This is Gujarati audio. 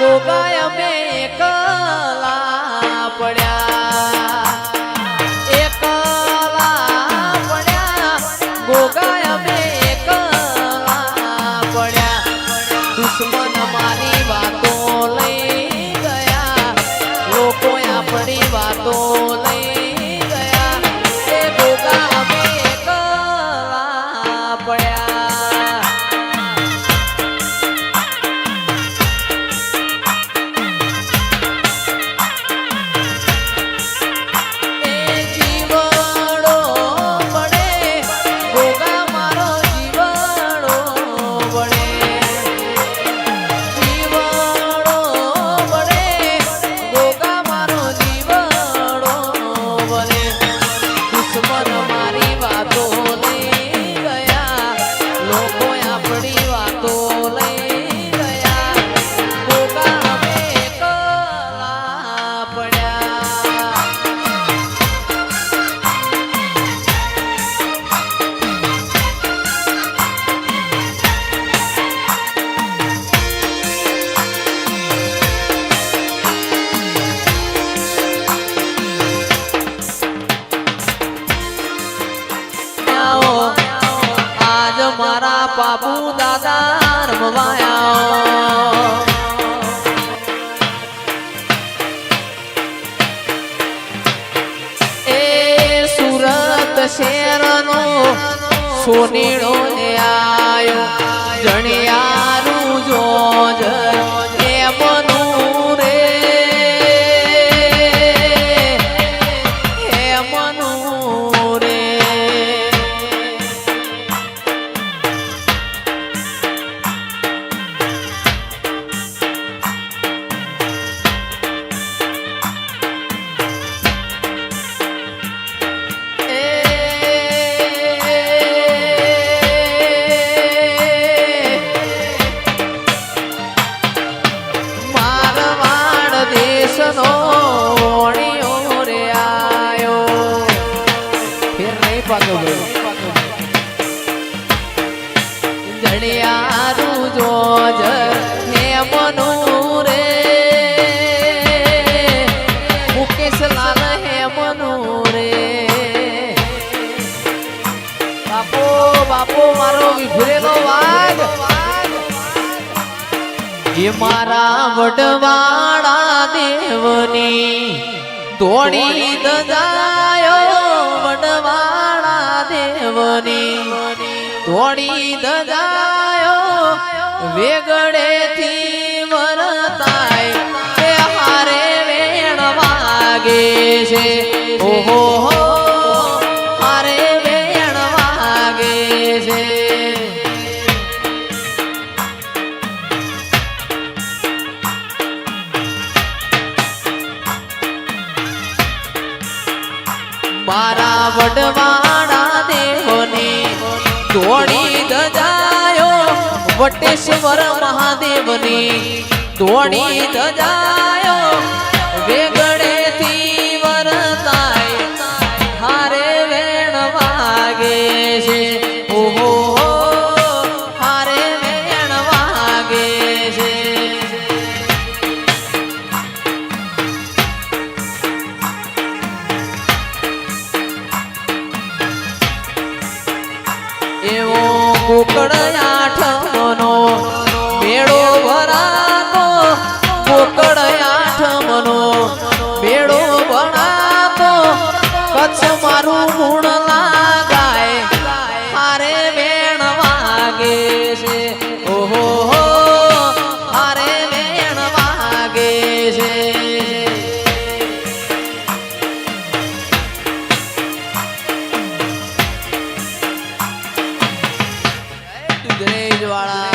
ગોગાય અમે એકલા પડ્યા ગોગાય અમે એકલા પડ્યા દુશ્મન મારી વાતો લઈ ગયા લોકો આપણી વાતો લઈ ગયા એ ગોગા અમે એકલા પડ્યા મારા બાપુ દાદા રમવાયા એ સુરત શહેરનો સોનીડો આયો જણિયારું જોજ એ મનું રે હે મનું રે જણિયારું જોજ હે મનું રે મુકેશ લાલ હે મનું રે બાપો બાપો મારો વિભરેલો વાઘ એ મારા વડવાળા દેવની દોડી દજાયો વડવાળા દેવની દોડી દજાયો વેગડેથી વરતાય એ હારે વેણ વાગે છે ઓહો હારે વેણ વાગે છે મારા વડવાળા દેવની દોડી દજાયો વટેશ્વર મહાદેવની દોડી દજાયો વેગડેથી વરતાય હારે વેણ વાગે છે ઓહો હારે વેણ વાગે છે એવો કોકડ આઠમનો મેળો ભરાતો કોકડ આઠમનો મેળો ભરાતો કચ્છ મારું ગુણ લાગાય હારે વેણ વાગે છે ઓહો હારે વેણ વાગે છે વાળા